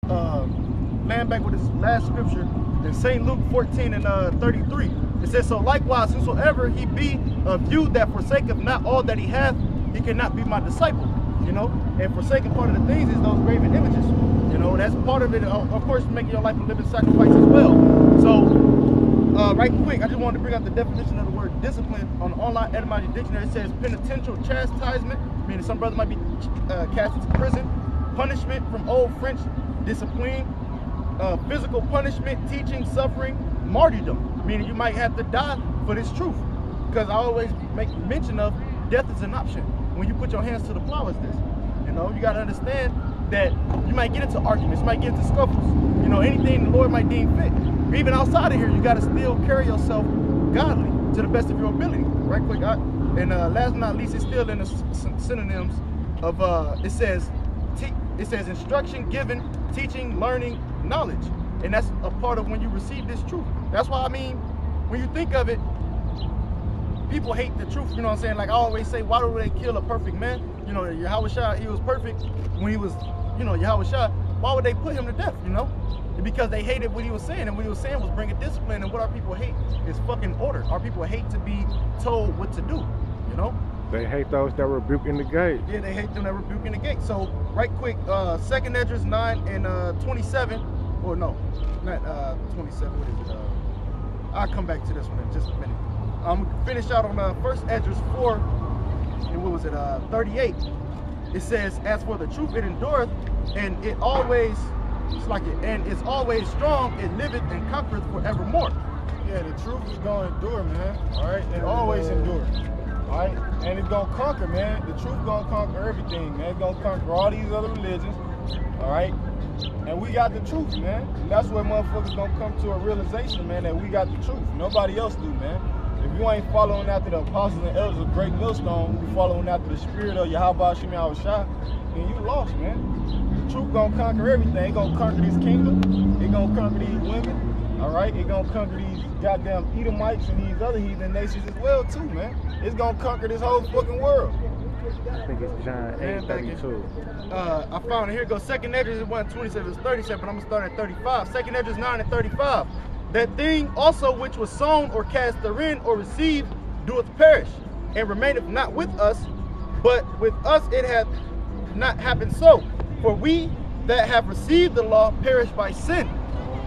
land back with this last scripture in St. Luke 14 and 33. It says, so likewise, whosoever he be of you that forsaketh not all that he hath, he cannot be my disciple. You know, and forsaking part of the things is those graven images. You know, that's part of it. Of course, making your life a living sacrifice as well. So, right quick, I just wanted to bring out the definition of the word discipline on the online etymology dictionary. It says penitential chastisement, meaning some brother might be cast into prison. Punishment from Old French, discipline. Physical punishment, teaching, suffering, martyrdom, meaning you might have to die for this truth. Because I always make mention of death is an option. When you put your hands to the plow, is this. You know, you got to understand that you might get into arguments, you might get into scuffles. You know, anything the Lord might deem fit. But even outside of here, you got to still carry yourself godly to the best of your ability. Right quick, and last but not least, it's still in the synonyms of it says instruction given, teaching, learning, knowledge. And that's a part of when you receive this truth. That's why, I mean, when you think of it, people hate the truth, you know what I'm saying? Like I always say, why do they kill a perfect man? You know, Yahushua, he was perfect when he was, you know, Yahushua. Why would they put him to death, you know? Because they hated what he was saying, and what he was saying was bringing discipline, and what our people hate is fucking order. Our people hate to be told what to do, you know? They hate those that rebuke in the gate. Yeah, they hate them that rebuke in the gate. So, right quick, 2nd Esdras 9 and 27, or no, not 27, what is it? I'll come back to this one in just a minute. I'm going to finish out on 1st Esdras 4, and what was it, 38. It says, as for the truth, it endureth, and it always, it's like it, and it's always strong, it liveth and conquereth forevermore. Yeah, the truth is going to endure, man, all right? It always endures. All right, and it's gonna conquer, man. The truth gonna conquer everything, man. It's gonna conquer all these other religions, all right? And we got the truth, man. And that's where motherfuckers gonna come to a realization, man, that we got the truth. Nobody else do, man. If you ain't following after the apostles and elders of Great Millstone, you following after the spirit of Yahweh Shem Yahushua, then you lost, man. The truth gonna conquer everything. It gonna conquer this kingdom. It gonna conquer these women, all right? It gonna conquer these goddamn Edomites and these other heathen nations as well, too, man. It's gonna conquer this whole fucking world. I think it's John 8:32. I found it. Here goes 2nd Esdras 1:27, it's 37, but I'm gonna start at 35. 2nd Esdras 9 and 35. That thing also which was sown or cast therein or received doeth perish, and remaineth not with us, but with us it hath not happened so. For we that have received the law perish by sin,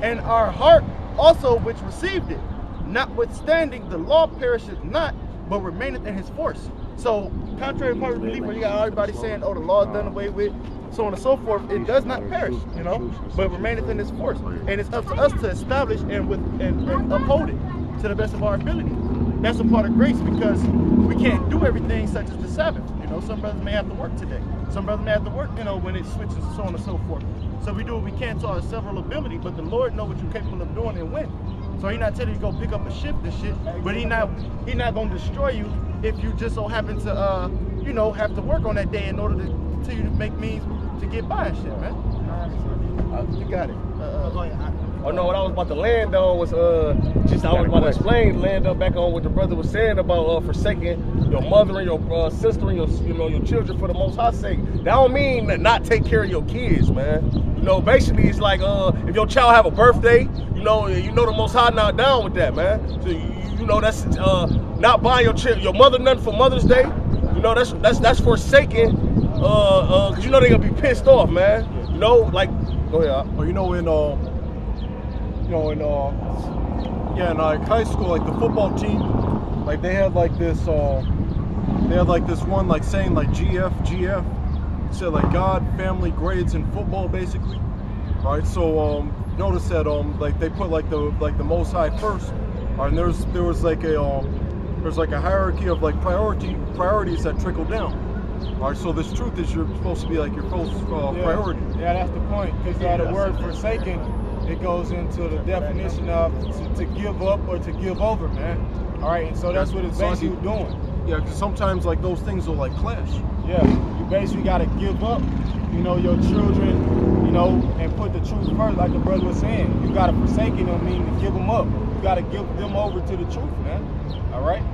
and our heart also which received it, notwithstanding the law perisheth not, but remaineth in his force. So, contrary to popular belief, where you got everybody saying, oh, the law is done away with, so on and so forth, it does not perish, you know, but remaineth in his force. And it's up to us to establish and uphold it to the best of our ability. That's a part of grace, because we can't do everything such as the Sabbath. You know, some brothers may have to work today. Some brothers may have to work, you know, when it switches and so on and so forth. So we do what we can to our several ability, but the Lord knows what you're capable of doing and when. So He's not telling you to go pick up a shift and shit, but He not gonna destroy you if you just so happen to you know, have to work on that day in order to continue to make means to get by and shit, man. You got it. Oh no, what I was about to land on was just I was about to explain, land up back on what the brother was saying about forsaking your mother and your sister and your your children for the Most High's sake. That don't mean that not take care of your kids, man. You know, basically it's like if your child have a birthday, you know the Most High not down with that, man. So you know that's not buying your mother nothing for Mother's Day. You know that's forsaking, cause you know they gonna be pissed off, man. You know, like go ahead. Well, you know, in like high school, like the football team, like they had like this one like saying like GF, said like God, family, grades, and football basically. All right, so notice that like they put like the Most High first. All right, and there was like a there's like a hierarchy of like priorities that trickle down. All right, so this truth is you're supposed to be like your first priority. Yeah, that's the point. Because the word forsaken, it goes into the definition of to give up or to give over, man. All right, and so that's what it's basically doing. Yeah, because sometimes like those things will like clash. Yeah, you basically got to give up, you know, your children, you know, and put the truth first, like the brother was saying. You got to forsake it, don't mean to give them up. You got to give them over to the truth, man. All right?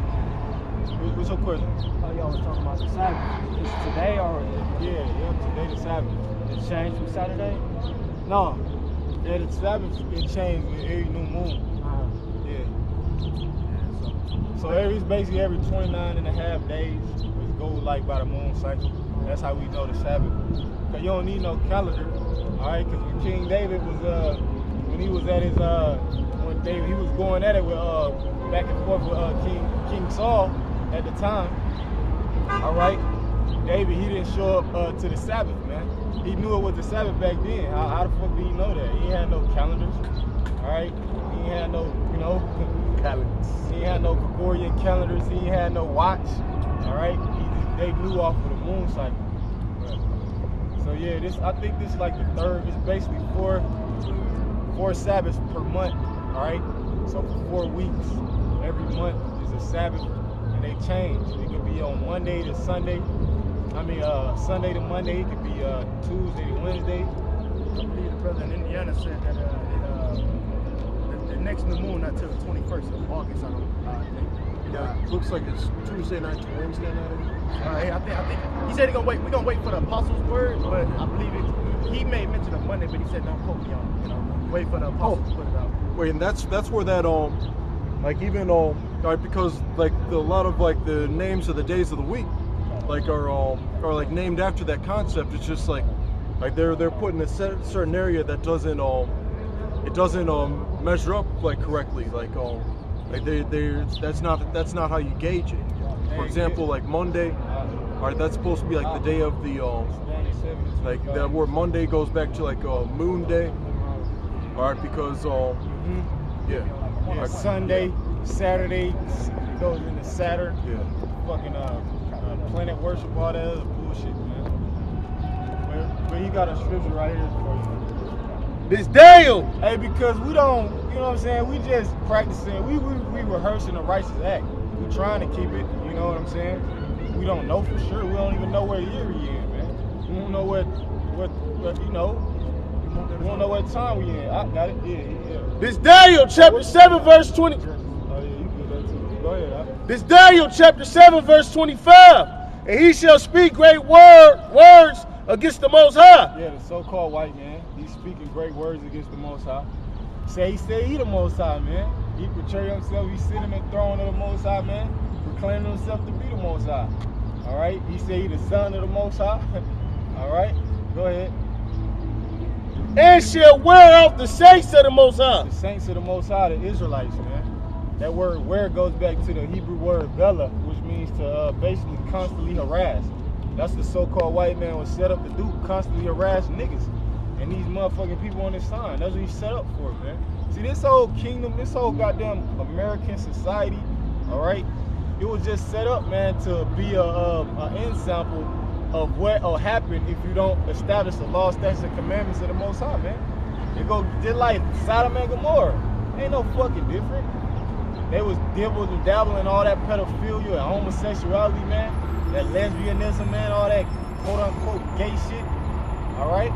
What's your question? Oh, y'all was talking about the Sabbath. Is it today or? Yeah, today the Sabbath. It changed from Saturday? No. Yeah, the Sabbath, it changed with every new moon. Yeah. So it's basically every 29 and a half days. It goes like by the moon cycle. That's how we know the Sabbath. Cause you don't need no calendar. Alright, cause when King David was when he was at his when David, he was going at it with back and forth with King Saul at the time. Alright. David, he didn't show up to the Sabbath, man. He knew it was the Sabbath back then. How the fuck did he know that? He had no calendars. Alright? He had no, you know, calendars. He had no Gregorian calendars. He had no watch. Alright? They knew off of the moon cycle. So yeah, I think this is like the third. It's basically four Sabbaths per month. Alright? So for 4 weeks, every month is a Sabbath, and they change. It could be on Monday to Sunday. Sunday to Monday. It could be Tuesday to Wednesday. I believe the brother in Indiana said that the next new moon not till the 21st of August. I think. Yeah, looks like it's Tuesday night to Wednesday night. I think he said we're gonna wait for the apostles' word, but I believe he may mention of Monday, but he said don't quote me on, you know, wait for the apostles to put it out. Wait, and that's where that like even right, because like a lot of like the names of the days of the week like are like named after that concept. It's just like they're put in a certain area that doesn't measure up like correctly, like that's not how you gauge it. For example, like Monday, all right, that's supposed to be like the day of the like that word Monday goes back to like moon day, all right, because yeah, Sunday, Saturday goes into Saturn. Yeah, fucking planet worship, all that other bullshit, man. But he got a scripture right here for you. This Daniel. Hey, because we don't, you know what I'm saying? We just practicing. We rehearsing the righteous act. We trying to keep it. You know what I'm saying? We don't know for sure. We don't even know where year we in, man. We don't know what you know. We don't know what time we in. I got it. Yeah. This Daniel chapter 7 verse 20. Oh yeah, you get that too. Go ahead. This Daniel chapter 7 verse 25. And he shall speak great words against the Most High. Yeah, the so-called white man. He's speaking great words against the Most High. He the Most High, man. He portray himself. He's sitting in the throne of the Most High, man. Proclaiming himself to be the Most High. All right. He said he the son of the Most High. All right. Go ahead. And shall wear off the saints of the Most High. The saints of the Most High, the Israelites, man. That word "wear" goes back to the Hebrew word "bela," which means to basically constantly harass. That's the so-called white man was set up to do, constantly harass niggas. And these motherfucking people on this sign, that's what he's set up for, man. See, this whole kingdom, this whole goddamn American society, all right, it was just set up, man, to be an end sample of what will happen if you don't establish the law, statutes, and commandments of the Most High, man. It go just like Sodom and Gomorrah. Ain't no fucking different. They was dibbles and dabbling in all that pedophilia and homosexuality, man. That lesbianism, man, all that quote-unquote gay shit, all right?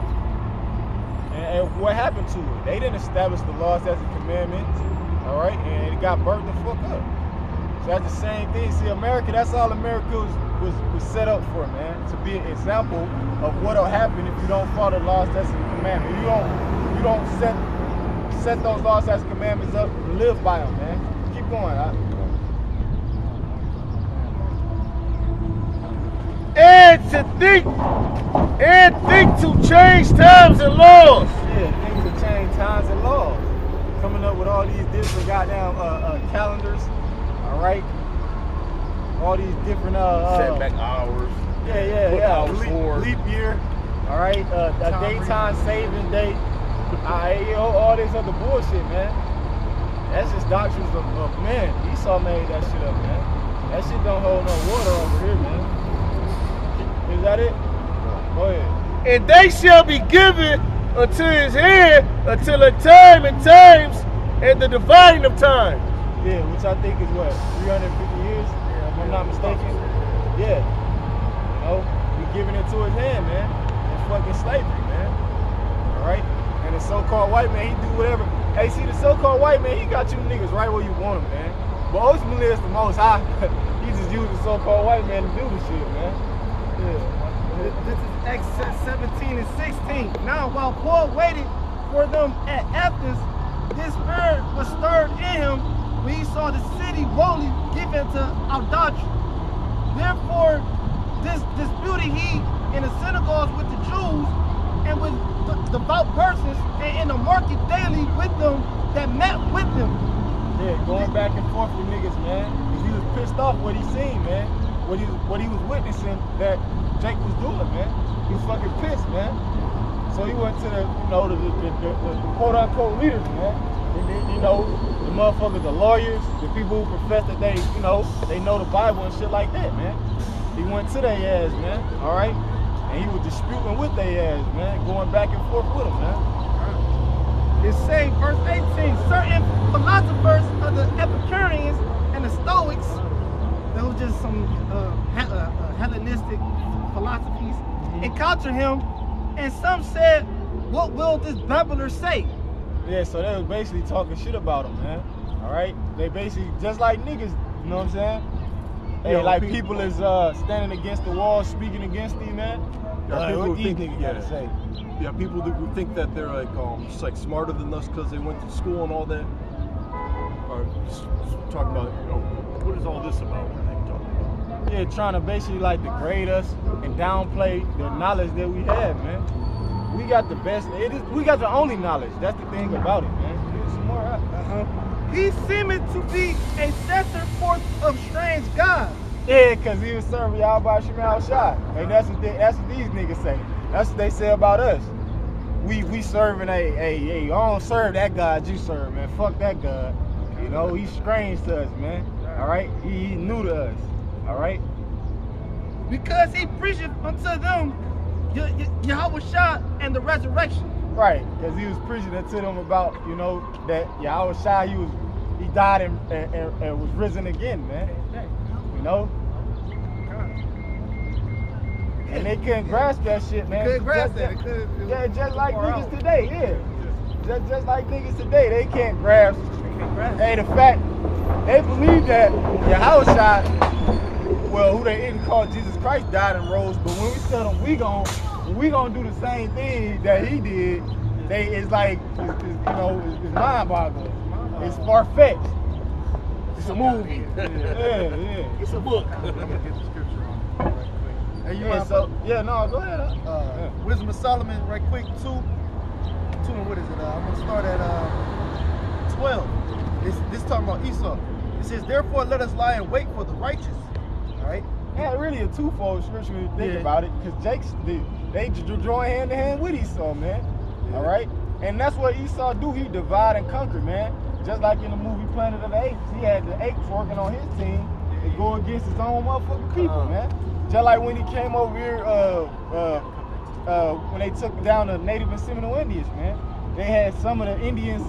And what happened to it? They didn't establish the laws, statutes, and commandments, all right? And it got burnt the fuck up. So that's the same thing. See, America, that's all America was set up for, man, to be an example of what'll happen if you don't follow the laws, statutes, and commandments. You don't set those laws, statutes, and commandments up and live by them, man. Keep going, huh? And think to change times and laws. Yeah, think to change times and laws. Coming up with all these different goddamn calendars, all right? All these different setback hours. Yeah. Leap year, all right? A daytime saving day. All this other bullshit, man. That's just doctrines of men. Esau made that shit up, man. That shit don't hold no water over here, man. Is that it? Go ahead. And they shall be given unto his hand until the time and times and the dividing of time. Yeah, which I think is what, 350 years, if I'm not mistaken. Yeah. You know, we giving it to his hand, man. It's fucking slavery, man. All right? And the so-called white man, he do whatever. Hey, see, the so-called white man, he got you niggas right where you want him, man. But ultimately, it's the Most High. He just used the so-called white man to do the shit, man. Yeah. This is Exodus 17 and 16. Now, while Paul waited for them at Athens, his spirit was stirred in him when he saw the city wholly given to idolatry. Therefore, disputed he in the synagogues with the Jews and with devout persons, and in the market daily with them that met with him. Yeah, going back and forth with niggas, man. Cause he was pissed off what he seen, man. What he was witnessing that Jake was doing, man. He was fucking pissed, man. So he went to the quote unquote leaders, man. And then, the motherfuckers, the lawyers, the people who profess that they know the Bible and shit like that, man. He went to their ass, man. All right, and he was disputing with their ass, man, going back and forth with them, man. It says, verse 18, certain philosophers of the Epicureans and the Stoics, those just some Hellenistic philosophies, encountered him, and some said, what will this babbler say? Yeah, so they was basically talking shit about him, man. All right, they basically just like niggas, you know what I'm saying? Hey, Yeah, like people is standing against the wall, speaking against him, man. What these niggas gotta say? Yeah, people who think that they're like just like smarter than us because they went to school and all that are just talking about, what is all this about? What are they talking about? Yeah, trying to basically like degrade us and downplay the knowledge that we have, man. We got the best. We got the only knowledge. That's the thing about it, man. Get some more. He seemed to be a setter forth of strange gods. Yeah, cause he was serving y'all by Shemal Shah, and that's what these niggas say. That's what they say about us. We serving I don't serve that God you serve, man. Fuck that God. He's strange to us, man. All right, he new to us. All right. Because he preached unto them Yahweh Shah and the resurrection. Right, because he was preaching to them about, that Yahweh Shah, he died and was risen again, man. And they couldn't grasp that shit, man. Couldn't grasp that. Yeah, just like niggas today, yeah. Just like niggas today, they can't grasp. Hey, the fact, they believe that Yahweh Shah, who they even call Jesus Christ, died and rose, but when we tell them we gonna do the same thing that he did, it's mind-boggling. It's far-fetched. It's a movie. Yeah. It's a book. I'm gonna get the scripture on right quick. Hey, Go ahead. Wisdom of Solomon, right quick, 2 and what is it? I'm gonna start at 12. This talking about Esau. It says, therefore let us lie in wait for the righteous. All right. Yeah, really a twofold scripture when you think about it, because they join hand in hand with Esau, man. Yeah. All right, and that's what Esau do. He divide and conquer, man. Just like in the movie Planet of the Apes, he had the apes working on his team to go against his own motherfucking people, man. Just like when he came over here, when they took down the Native and Seminole Indians, man. They had some of the Indians,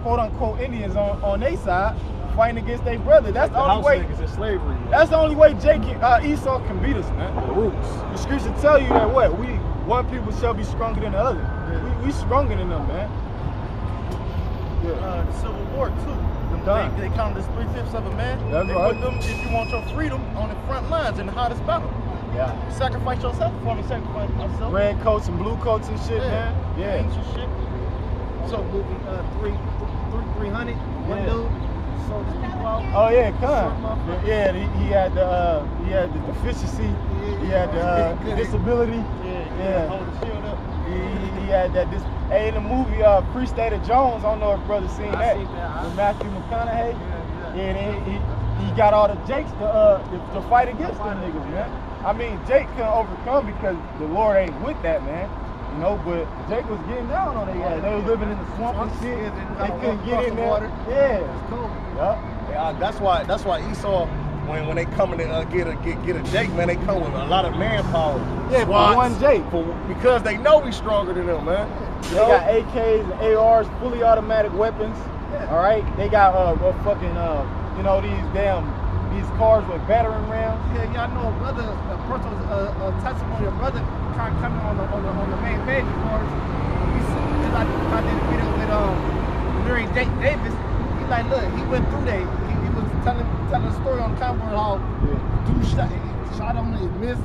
quote unquote Indians, on their side, fighting against their brother. That's the only way. Niggas in slavery. Man. That's the only way Esau can beat us, man. The roots. The scripture tell you that one people shall be stronger than the other. Yeah. We stronger than them, man. The Civil War too. They counted as 3/5 of a man. That's they right. put them, if you want your freedom, on the front lines in the hottest battle. Yeah. Sacrifice yourself before me sacrifice myself. Red coats and blue coats and shit, man. Yeah. Ancient shit. So movie 300, one dude sold his people out. Oh yeah, come. Yeah, he had the deficiency. He had the disability. Yeah. Hold the shield up. He had that. Hey, in the movie Free State of Jones, I don't know if brother's seen that. With Matthew McConaughey. Yeah, he got all the Jakes to fight against them niggas, man. I mean, Jake couldn't overcome because the Lord ain't with that, man. But Jake was getting down on their ass. They was living in the swamp and shit. They couldn't get in there. Yeah. Yeah, that's why Esau, when they come in to get a Jake, man, they come with a lot of manpower. Yeah, for one Jake. Because they know he's stronger than them, man. They got AKs and ARs, fully automatic weapons. All right, they got these cars with battering rams. Yeah, y'all know a brother, a personal testimony. A brother trying to come on the main page of course. He said, I did a video with Mary Davis. He like, look, he went through that. He was telling a story on camera how dude shot him and he missed.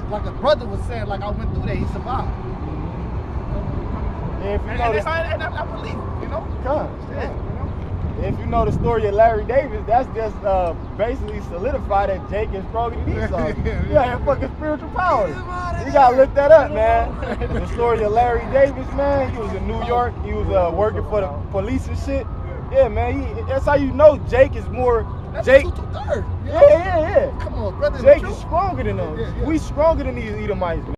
Like a brother was saying, like I went through that, he survived. If you And know I believe, you know. yeah, you know. If you know the story of Larry Davis, that's just basically solidified that Jake is stronger than Esau. Yeah, fucking spiritual powers. You gotta look that up, man. The story of Larry Davis, man. He was in New York. He was working for the police and shit. Yeah, man. That's how you know Jake is more. That's Jake. 2-3. Yeah. Come on, brother. Jake is stronger than them. Yeah. We stronger than these Edomites, man.